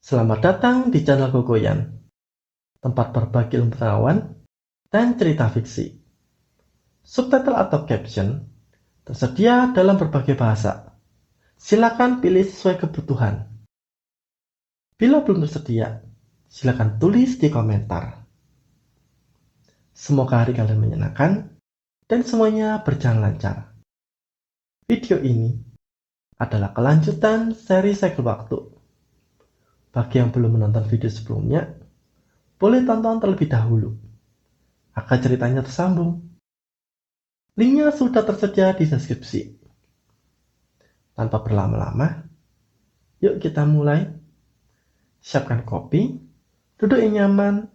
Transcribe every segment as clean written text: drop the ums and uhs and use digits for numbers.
Selamat datang di channel Gogoyan, tempat berbagi ilmu pengetahuan dan cerita fiksi. Subtitle atau caption tersedia dalam berbagai bahasa. Silakan pilih sesuai kebutuhan. Bila belum tersedia, silakan tulis di komentar. Semoga hari kalian menyenangkan dan semuanya berjalan lancar. Video ini adalah kelanjutan seri Segel Waktu. Bagi yang belum menonton video sebelumnya, boleh tonton terlebih dahulu agar ceritanya tersambung. Linknya sudah tersedia di deskripsi. Tanpa berlama-lama, yuk kita mulai. Siapkan kopi, duduk yang nyaman,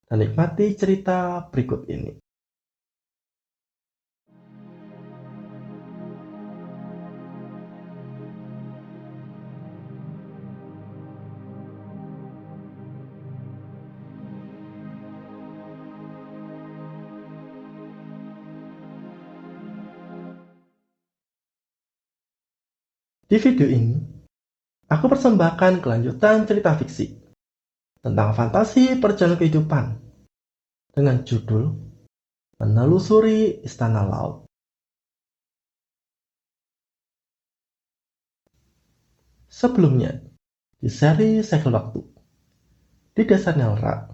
dan nikmati cerita berikut ini. Di video ini, aku persembahkan kelanjutan cerita fiksi tentang fantasi perjalanan kehidupan dengan judul Menelusuri Istana Laut. Sebelumnya, di seri Segel Waktu, di desa Nelra,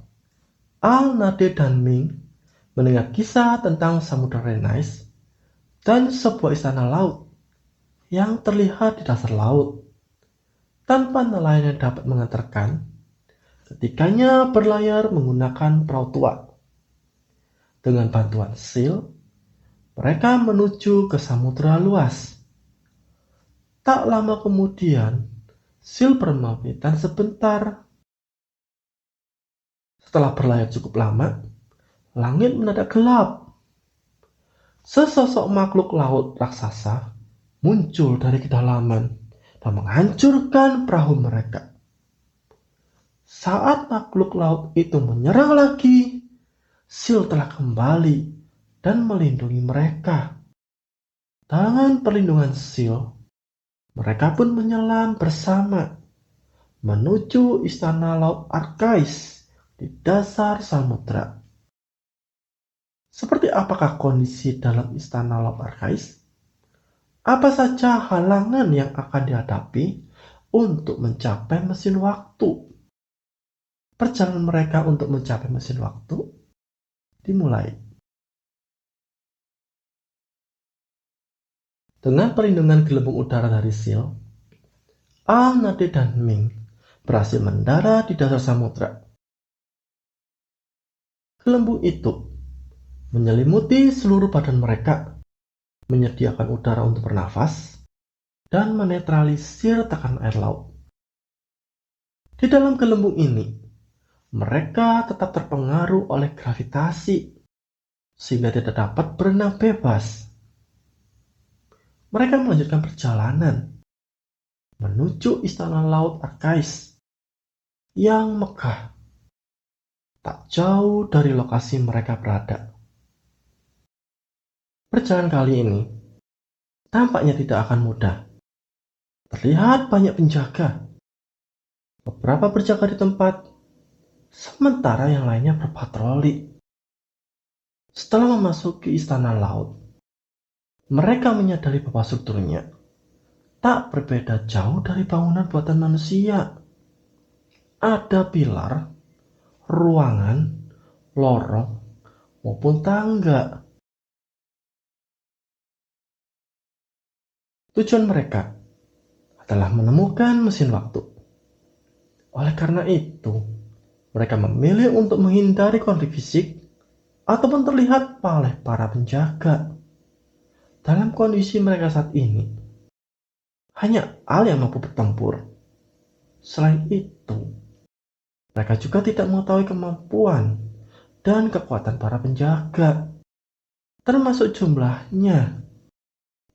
Al, Nade, dan Ming mendengar kisah tentang Samudra Renais dan sebuah istana laut yang terlihat di dasar laut tanpa nelayan yang dapat mengantarkan. Ketiganya berlayar menggunakan perahu tua. Dengan bantuan Seal, mereka menuju ke samudera luas. Tak lama kemudian, Seal berpamitan sebentar. Setelah berlayar cukup lama, langit mendadak gelap. Sesosok makhluk laut raksasa muncul dari kedalaman dan menghancurkan perahu mereka. Saat makhluk laut itu menyerang lagi, Seal telah kembali dan melindungi mereka. Dengan perlindungan Seal, mereka pun menyelam bersama menuju istana laut Arkais di dasar samudra. Seperti apakah kondisi dalam istana laut Arkais? Apa saja halangan yang akan dihadapi untuk mencapai mesin waktu? Perjalanan mereka untuk mencapai mesin waktu dimulai. Dengan perlindungan gelembung udara dari Seal, Al, Nade, dan Ming berhasil mendarat di dasar samudra. Gelembung itu menyelimuti seluruh badan mereka, menyediakan udara untuk bernafas, dan menetralisir tekanan air laut. Di dalam gelembung ini, mereka tetap terpengaruh oleh gravitasi, sehingga tidak dapat berenang bebas. Mereka melanjutkan perjalanan menuju istana laut Arkais yang megah, tak jauh dari lokasi mereka berada. Perjalanan kali ini tampaknya tidak akan mudah. Terlihat banyak penjaga. Beberapa berjaga di tempat, sementara yang lainnya berpatroli. Setelah memasuki istana laut, mereka menyadari bahwa strukturnya tak berbeda jauh dari bangunan buatan manusia. Ada pilar, ruangan, lorong, maupun tangga. Tujuan mereka adalah menemukan mesin waktu. Oleh karena itu, mereka memilih untuk menghindari konflik fisik ataupun terlihat oleh para penjaga. Dalam kondisi mereka saat ini, hanya Al yang mampu bertempur. Selain itu, mereka juga tidak mengetahui kemampuan dan kekuatan para penjaga, termasuk jumlahnya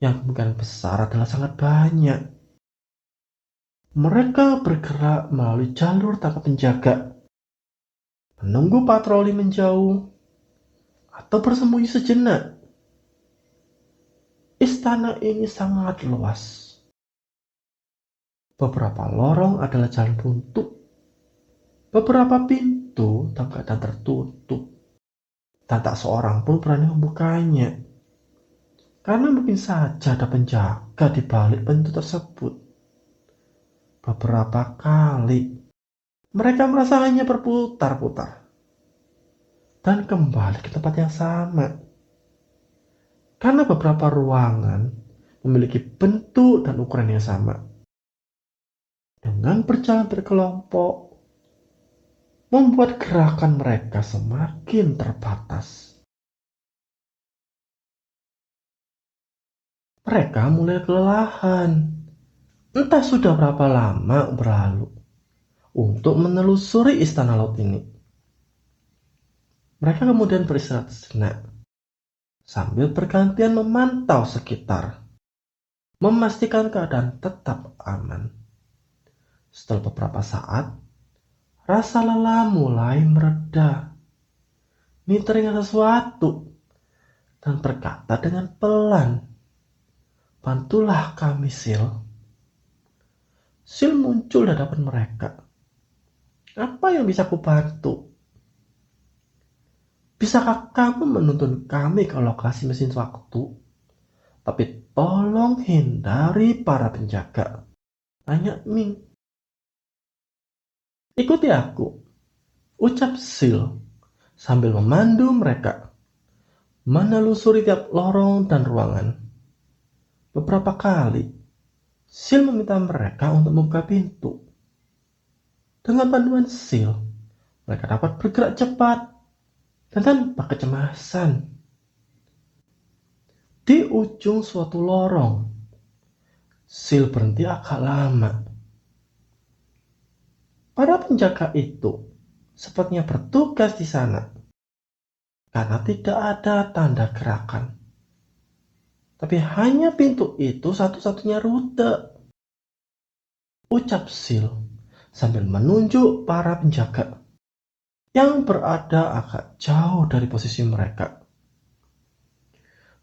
yang kemungkinan besar adalah sangat banyak. Mereka bergerak melalui jalur tanpa penjaga, menunggu patroli menjauh, atau bersembunyi sejenak. Istana ini sangat luas. Beberapa lorong adalah jalan buntu Beberapa pintu dalam keadaan tertutup, dan tak seorang pun berani membukanya. Karena mungkin saja ada penjaga di balik pintu tersebut. Beberapa kali, mereka merasa hanya berputar-putar dan kembali ke tempat yang sama. Karena beberapa ruangan memiliki bentuk dan ukuran yang sama. Dengan berjalan berkelompok, membuat gerakan mereka semakin terbatas. Mereka mulai kelelahan. Entah sudah berapa lama berlalu untuk menelusuri istana laut ini. Mereka kemudian beristirahat sejenak sambil bergantian memantau sekitar, memastikan keadaan tetap aman. Setelah beberapa saat, rasa lelah mulai mereda. Ni teringat sesuatu dan berkata dengan pelan, "Bantulah kami, Sil." Sil muncul di hadapan mereka. "Apa yang bisa kubantu? Bisakah kamu menuntun kami ke lokasi mesin waktu? Tapi tolong hindari para penjaga," tanya Ming. "Ikuti aku," ucap Sil sambil memandu mereka menelusuri tiap lorong dan ruangan. Beberapa kali, Sil meminta mereka untuk membuka pintu. Dengan bantuan Sil, mereka dapat bergerak cepat dan tanpa kecemasan. Di ujung suatu lorong, Sil berhenti agak lama. Para penjaga itu sepertinya bertugas di sana karena tidak ada tanda gerakan. Tapi hanya pintu itu satu-satunya rute, ucap Sil sambil menunjuk para penjaga yang berada agak jauh dari posisi mereka.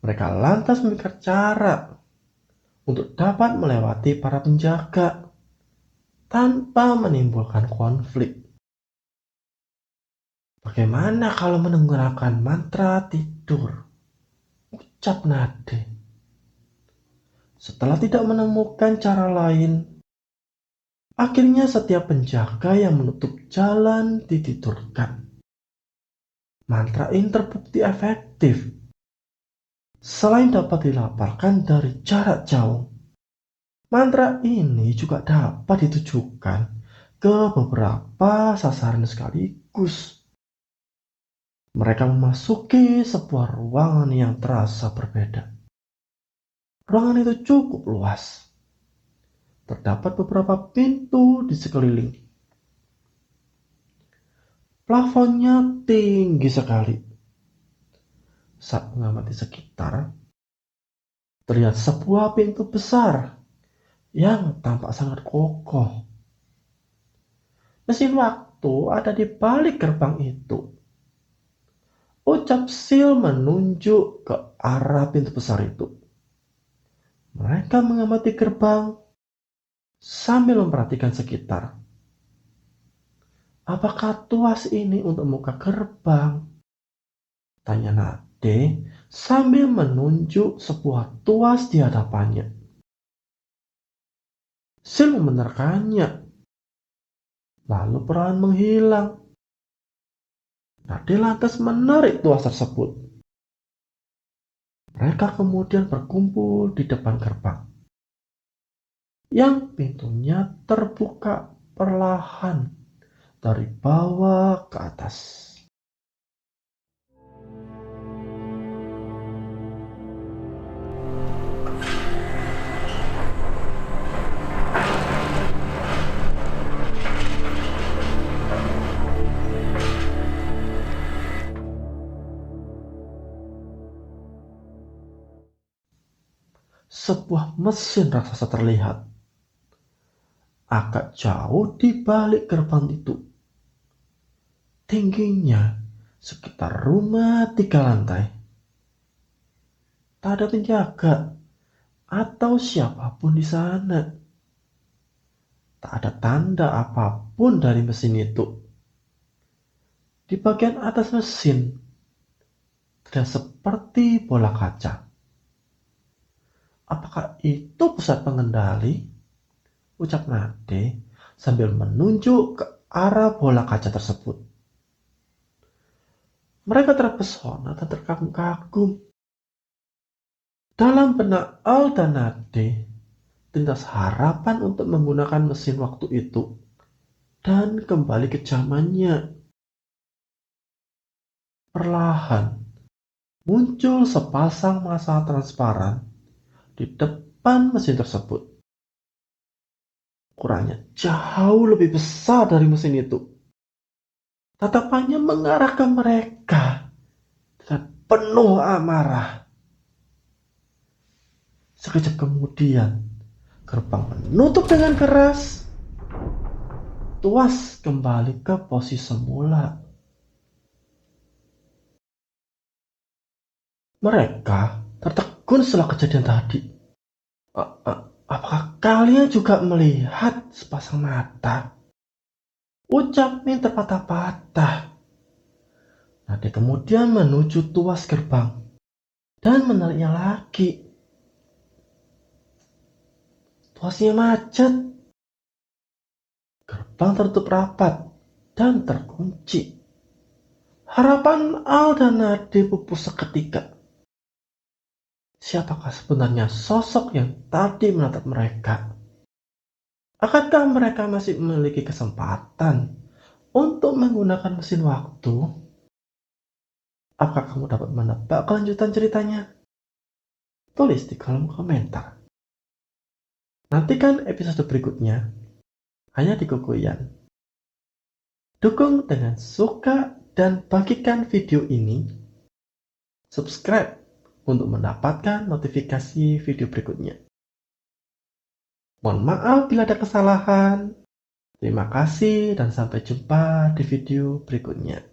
Mereka lantas memikir cara untuk dapat melewati para penjaga tanpa menimbulkan konflik. "Bagaimana kalau menggunakan mantra tidur?" ucap Nade. Setelah tidak menemukan cara lain, akhirnya setiap penjaga yang menutup jalan ditidurkan. Mantra ini terbukti efektif. Selain dapat dilapalkan dari jarak jauh, mantra ini juga dapat ditujukan ke beberapa sasaran sekaligus. Mereka memasuki sebuah ruangan yang terasa berbeda. Ruangan itu cukup luas. Terdapat beberapa pintu di sekeliling. Plafonnya tinggi sekali. Saat mengamati sekitar, terlihat sebuah pintu besar yang tampak sangat kokoh. Mesin waktu ada di balik gerbang itu, ucap Sil menunjuk ke arah pintu besar itu. Mereka mengamati gerbang sambil memperhatikan sekitar. "Apakah tuas ini untuk membuka gerbang?" tanya Nade sambil menunjuk sebuah tuas di hadapannya. Sil membenarkannya, lalu perlahan menghilang. Nade lantas menarik tuas tersebut. Mereka kemudian berkumpul di depan gerbang, yang pintunya terbuka perlahan dari bawah ke atas. Sebuah mesin raksasa terlihat agak jauh di balik gerbang itu. Tingginya sekitar rumah 3 lantai. Tak ada penjaga atau siapapun di sana. Tak ada tanda apapun dari mesin itu. di bagian atas mesin terlihat seperti bola kaca. Apakah itu pusat pengendali? Ucap Nade sambil menunjuk ke arah bola kaca tersebut. Mereka terpesona dan terkagum-kagum. Dalam benak Al dan Nade terlintas harapan untuk menggunakan mesin waktu itu dan kembali ke zamannya. Perlahan muncul sepasang mata transparan di depan mesin tersebut. Ukurannya jauh lebih besar dari mesin itu. Tatapannya mengarah ke mereka dengan penuh amarah. Sekejap kemudian, gerbang menutup dengan keras. Tuas kembali ke posisi semula. Mereka tertegun setelah kejadian tadi. Apakah kalian juga melihat sepasang mata? Ucap Min terpatah-patah. Nade kemudian menuju tuas gerbang dan menariknya lagi. Tuasnya macet. Gerbang tertutup rapat dan terkunci. Harapan Al dan Nade pupus seketika. Siapakah sebenarnya sosok yang tadi menatap mereka? Akankah mereka masih memiliki kesempatan untuk menggunakan mesin waktu? Apakah kamu dapat menebak kelanjutan ceritanya? Tulis di kolom komentar. Nantikan episode berikutnya hanya di Kukuyan. Dukung dengan suka dan bagikan video ini. Subscribe untuk mendapatkan notifikasi video berikutnya. Mohon maaf bila ada kesalahan. Terima kasih dan sampai jumpa di video berikutnya.